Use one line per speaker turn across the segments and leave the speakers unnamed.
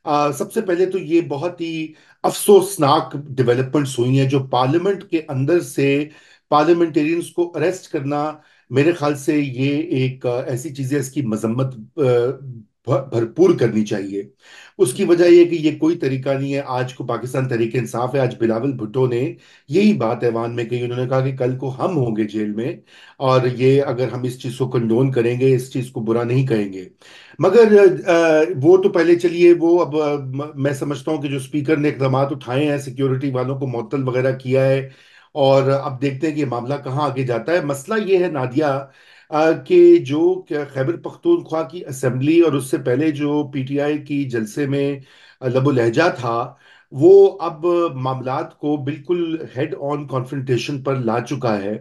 सबसे पहले तो ये बहुत ही अफसोसनाक डेवलपमेंट्स हुई हैं, जो पार्लियामेंट के अंदर से पार्लियामेंटेरियंस को अरेस्ट करना। मेरे ख्याल से ये एक ऐसी चीज है, इसकी मजम्मत भरपूर करनी चाहिए। उसकी वजह यह है कि ये कोई तरीका नहीं है। आज को पाकिस्तान तरीके इंसाफ है, आज बिलावल भुट्टो ने यही बात ऐवान में कही। उन्होंने कहा कि कल को हम होंगे जेल में, और ये अगर हम इस चीज को कंडोन करेंगे, इस चीज को बुरा नहीं कहेंगे। मगर वो तो पहले चलिए, वो अब मैं समझता हूँ कि जो स्पीकर ने इकदाम उठाए हैं, सिक्योरिटी वालों को मुअत्तल वगैरह किया है, और अब देखते हैं कि ये मामला कहाँ आगे जाता है। मसला ये है नादिया, कि जो खैबर पख्तूनख्वा की असेंबली और उससे पहले जो पीटीआई की जलसे में लबो लहजा था, वो अब मामलात को बिल्कुल हेड ऑन कॉन्फ्रंटेशन पर ला चुका है।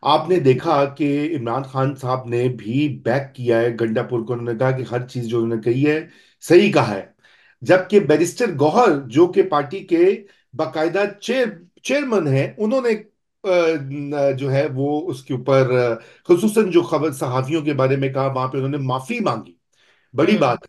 आपने देखा कि इमरान खान साहब ने भी बैक किया है गंडापुर को। उन्होंने कहा कि हर चीज जो उन्होंने कही है सही कहा है। जबकि बैरिस्टर गौहर, जो कि पार्टी के बाकायदा चेयरमैन है, उन्होंने जो है वो उसके ऊपर खुसूसन जो खबर सहाफियों के बारे में कहा, वहां पे उन्होंने माफी मांगी। बड़ी
हम्म।
बात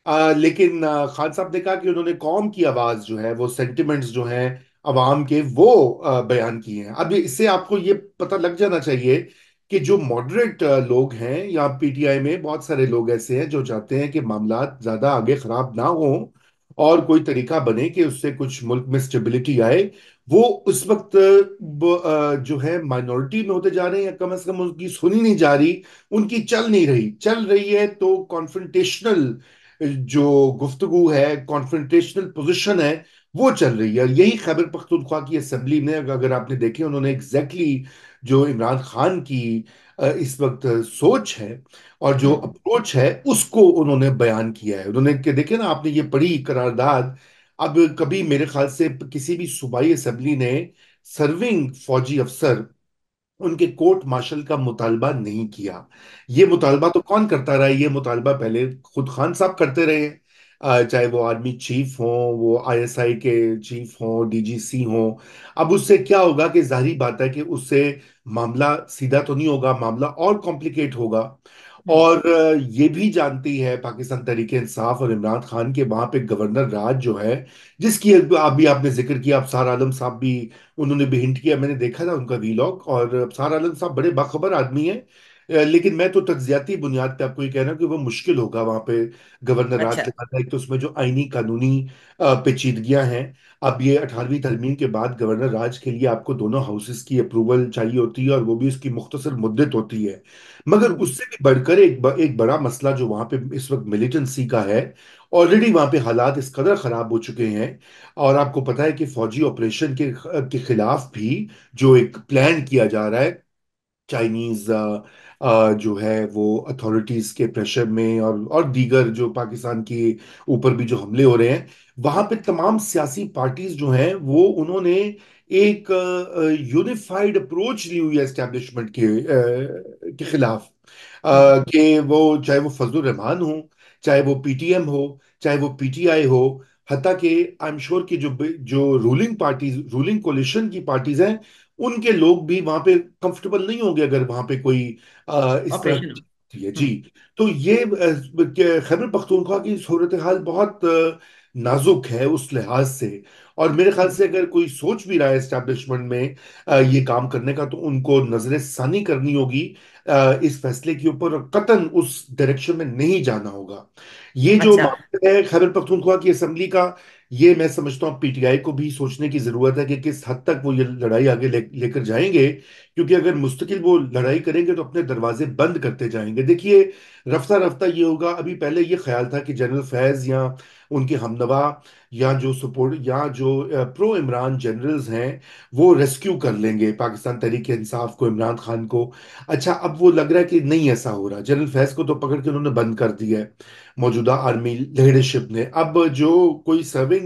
है। लेकिन खान साहब ने कहा कि उन्होंने कौम की आवाज जो है, वो सेंटिमेंट्स जो हैं अवाम के, वो बयान किए हैं। अब इससे आपको ये पता लग जाना चाहिए कि जो मॉडरेट लोग हैं, या पीटीआई में बहुत सारे लोग ऐसे हैं जो चाहते हैं कि मामला ज्यादा आगे खराब ना हो और कोई तरीका बने कि उससे कुछ मुल्क में स्टेबिलिटी आए। वो उस वक्त जो है माइनॉरिटी में होते जा रहे हैं, या कम से कम उनकी सुनी नहीं जा रही, उनकी चल रही है तो कॉन्फ्रंटेशनल जो गुफ्तगू है, कॉन्फ्रंटेशनल पोजीशन है, वो चल रही है। और यही खैबर पख्तूनख्वा की असेंबली में, अगर आपने देखे, उन्होंने एग्जैक्टली जो इमरान खान की इस वक्त सोच है और जो
हम्म।
अप्रोच है, उसको उन्होंने बयान किया है। उन्होंने कि देखे ना, आपने ये पढ़ी करारदाद। अब कभी मेरे ख्याल से किसी भी सूबाई असेंबली ने सर्विंग फौजी अफसर, उनके कोर्ट मार्शल का मुतालबा नहीं किया। ये मुतालबा तो कौन करता रहा है? ये मुतालबा पहले खुद खान साहब करते रहे हैं। चाहे वो आर्मी चीफ हो, वो आईएसआई के चीफ हो, डीजीसी हो। अब उससे क्या होगा कि जाहिर बात है कि उससे मामला सीधा तो नहीं होगा, मामला और कॉम्प्लिकेट होगा।
हम्म।
और ये भी जानती है पाकिस्तान तरीके इंसाफ और इमरान खान के वहां पे गवर्नर राज जो है, जिसकी अभी आपने जिक्र किया, अफसार आलम साहब भी, उन्होंने भी हिंट किया। मैंने देखा था उनका वीलॉग, और अफसार आलम साहब बड़े बाखबर आदमी हैं। लेकिन मैं तो तज्जियाती बुनियाद पे आपको ये कह रहा हूं कि वो मुश्किल होगा वहां पे गवर्नर राज
अच्छा।
के साथ। एक तो उसमें जो आईनी कानूनी पेचीदगियां हैं। अब ये 18वीं तरमीम के बाद गवर्नर राज के लिए आपको दोनों हाउसेस की अप्रूवल चाहिए होती है, और वो भी उसकी मुख्तसर मुद्दत होती है। मगर
हम्म।
उससे भी बढ़कर एक बड़ा मसला जो वहां पे इस वक्त मिलिटेंसी का है। ऑलरेडी वहां पे हालात इस कदर खराब हो चुके हैं, और आपको पता है कि फौजी ऑपरेशन के खिलाफ भी जो एक प्लान किया जा रहा है, चाइनीज जो है वो अथॉरिटीज के प्रेशर में, और दीगर जो पाकिस्तान के ऊपर भी जो हमले हो रहे हैं, वहां पे तमाम सियासी पार्टीज जो हैं, वो उन्होंने एक यूनिफाइड अप्रोच ली हुई है एस्टेब्लिशमेंट के खिलाफ।
हम्म।
कि वो, चाहे वो फजलुर रहमान हो, चाहे वो पीटीएम हो, चाहे वो पीटीआई हो, हत्ता कि आई एम श्योर कि जो जो रूलिंग पार्टीज, रूलिंग कोलिशन की पार्टीज हैं, उनके लोग भी वहां पे कंफर्टेबल नहीं होंगे अगर वहां पे कोई इस तरह की
ऑपरेशन।
चीज होती है जी।
हम्म।
तो ये खैबर पख्तूनख्वा की सूरत हाल बहुत नाजुक है उस लिहाज से। और मेरे ख्याल
हम्म।
से अगर कोई सोच भी रहा है एस्टेब्लिशमेंट में ये काम करने का, तो उनको नजर षानी करनी होगी इस फैसले के ऊपर, और कतन उस डायरेक्शन में नहीं जाना होगा। ये जो
अच्छा।
मामला है खैबर पख्तूनख्वा की असेंबली का, ये मैं समझता हूँ पीटीआई को भी सोचने की जरूरत है कि किस हद तक वो ये लड़ाई आगे लेकर जाएंगे। क्योंकि अगर मुस्तकिल वो लड़ाई करेंगे तो अपने दरवाजे बंद करते जाएंगे। देखिए, रफ्ता रफ्ता ये होगा। अभी पहले ये ख्याल था कि जनरल फैज या उनके हमनवा, या जो सपोर्ट, या जो प्रो इमरान जनरल्स हैं, वो रेस्क्यू कर लेंगे पाकिस्तान तहरीक इंसाफ को, इमरान खान को। अच्छा, अब वो लग रहा है कि नहीं ऐसा हो रहा। जनरल फैज को तो पकड़ के उन्होंने बंद कर दिया है मौजूदा आर्मी लीडरशिप ने। अब जो कोई सर्विंग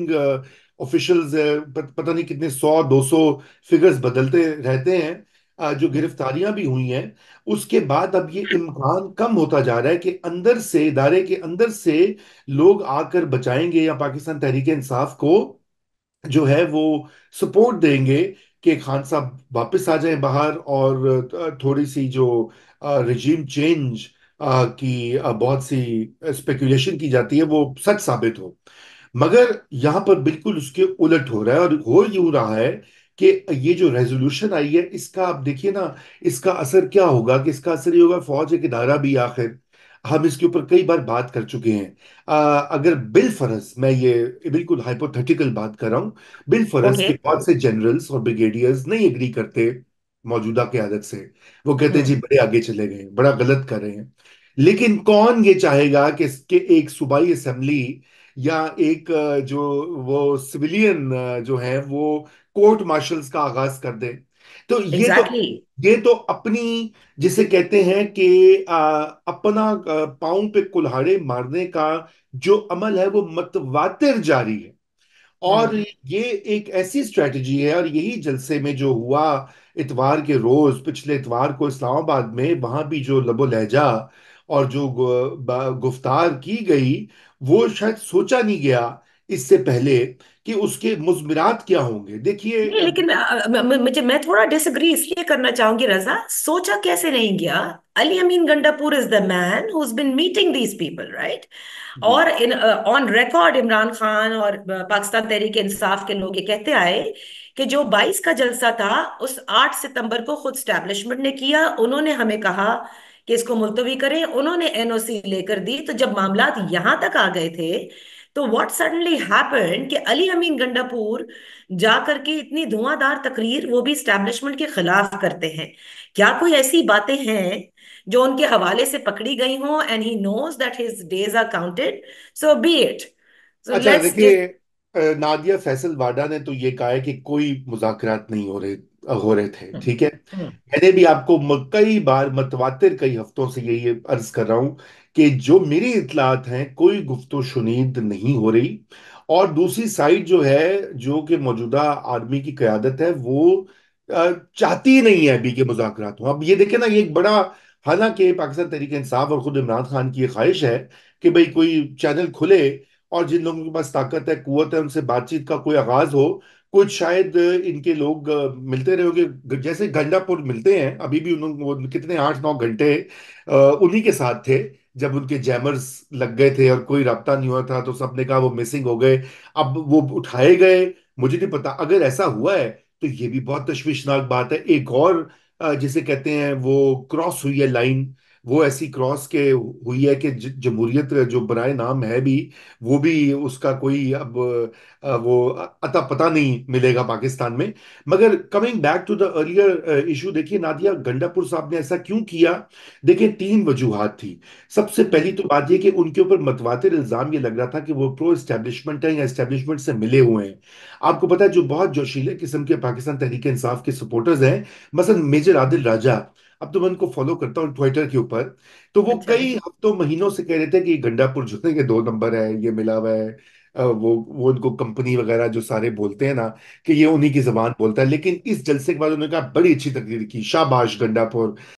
ऑफिशियल्स, पता नहीं कितने 100 200 फिगर्स बदलते रहते हैं, जो
हम्म।
गिरफ्तारियां भी हुई हैं। उसके बाद अब ये इम्कान कम होता जा रहा है कि अंदर से, इदारे के अंदर से लोग आकर बचाएंगे, या पाकिस्तान तहरीक इंसाफ को जो है वो सपोर्ट देंगे कि खान साहब वापस आ जाएं बाहर, और थोड़ी सी जो रिजीम चेंज की बहुत सी स्पेकुलेशन की जाती है, वो सच साबित हो। मगर यहाँ पर बिल्कुल उसके उलट हो रहा है, और हो यूं रहा है कि ये जो रेजोल्यूशन आई है इसका आप देखिए ना, इसका असर क्या होगा, कि इसका असर ये होगा, फौज एक इदारा भी आखिर, हम इसके ऊपर कई बार बात कर चुके हैं। अगर बिल फरज, मैं ये बिल्कुल हाइपोथेटिकल बात कर रहा हूँ, बिल फरज
ओके।
के बहुत से जनरल्स और ब्रिगेडियर्स नहीं एग्री करते मौजूदा क्यादत से, वो कहते हैं जी
हम्म।
बड़े आगे चले गए, बड़ा गलत कर रहे हैं। लेकिन कौन ये चाहेगा कि इसके एक सूबाई असेंबली या एक जो वो सिविलियन जो है वो कोर्ट मार्शल्स का आगाज कर दे? तो
एग्जैक्टली।
ये तो अपनी, जिसे कहते हैं कि अपना पाँव पे कुल्हाड़े मारने का जो अमल है वो मतवातिर जारी है। और
हम्म।
ये एक ऐसी स्ट्रेटजी है, और यही जलसे में जो हुआ इतवार के रोज, पिछले इतवार को इस्लामाबाद में, वहां भी जो लबो लहजा और जो गुफ्तार की गई, वो शायद सोचा नहीं गया इससे पहले कि उसके मुज़मिरात क्या होंगे। देखिए
नहीं, लेकिन मैं थोड़ा डिसएग्री इसलिए करना चाहूंगी रजा। सोचा कैसे नहीं गया? Ali Amin Gandapur is the man who has been meeting these people, right?
जी।
और इन ऑन रिकॉर्ड इमरान खान और पाकिस्तान तहरीक इंसाफ के लोग ये कहते आए कि जो 22 का जलसा था, उस 8 सितंबर को खुद स्टैब्लिशमेंट ने किया। उन्होंने हमें कहा कि इसको मुलतवी करें, उन्होंने एनओसी लेकर दी। तो जब मामलात यहां तक आ गए थे, तो व्हाट सडनली हैपेंड कि अली अमीन गंडापुर जा करके इतनी धुआंधार तकरीर, वो भी स्टैब्लिशमेंट के खिलाफ करते हैं। क्या कोई ऐसी बातें हैं जो उनके हवाले से पकड़ी गई हों, and he knows that his days are counted? So be it. So
अच्छा
लेट्स जस्ट।
देखिए, नादिया फैसल वाडा ने तो ये कहा है कि कोई मुज़ाकरात नहीं हो रहे थे, ठीक है। मैंने भी आपको कई बार मतवातिर कई हफ्तों से यही अर्ज कर रहा हूं कि जो मेरी इतलात हैं, कोई गुफ्तो शुनीद नहीं हो रही। और दूसरी साइड जो है, जो कि मौजूदा आर्मी की क्यादत है, वो चाहती ही नहीं है अभी के मुज़ाकरात हो। अब ये देखें ना, ये एक बड़ा, हालांकि पाकिस्तान तहरीक इंसाफ और खुद इमरान खान की ये ख्वाहिश है कि भाई कोई चैनल खुले और जिन लोगों के पास ताकत है, कुव्वत है, उनसे बातचीत का कोई आगाज हो। कुछ शायद इनके लोग मिलते रहोगे, जैसे गंडापुर मिलते हैं अभी भी, उन्होंने वो कितने 8-9 घंटे उन्हीं के साथ थे। जब उनके जैमर्स लग गए थे और कोई राब्ता नहीं हुआ था, तो सबने कहा वो मिसिंग हो गए। अब वो उठाए गए, मुझे नहीं पता। अगर ऐसा हुआ है तो ये भी बहुत तशवीशनाक बात है। एक और जिसे कहते हैं वो क्रॉस हुई है लाइन, वो ऐसी क्रॉस के हुई है कि जमहूरियत जो बराए नाम है भी, वो भी उसका कोई अब वो अता पता नहीं मिलेगा पाकिस्तान में। मगर coming back to the earlier issue, देखिए नादिया गंडापुर साहब ने ऐसा क्यों किया? देखिए, तीन वजूहात थी। सबसे पहली तो बात यह कि उनके ऊपर मतवातिर इल्जाम ये लग रहा था कि वो प्रो एस्टेब्लिशमेंट है या एस्टेब्लिशमेंट से मिले हुए हैं। आपको पता है, जो बहुत जोशीले किस्म के पाकिस्तान तहरीक इंसाफ के सपोर्टर्स हैं, मसलन मेजर आदिल राजा, अब तो मैं उनको फॉलो करता हूँ ट्विटर के ऊपर, तो वो
अच्छा।
कई हफ्तों महीनों से कह रहे थे कि ये गंडापुर जो है ये 2 नंबर है, ये मिला हुआ है। वो उनको कंपनी वगैरह जो सारे बोलते हैं ना, कि ये उन्हीं की जबान बोलता है। लेकिन इस जलसे के बाद उन्होंने कहा बड़ी अच्छी तकरीर की, शाबाश गंडापुर।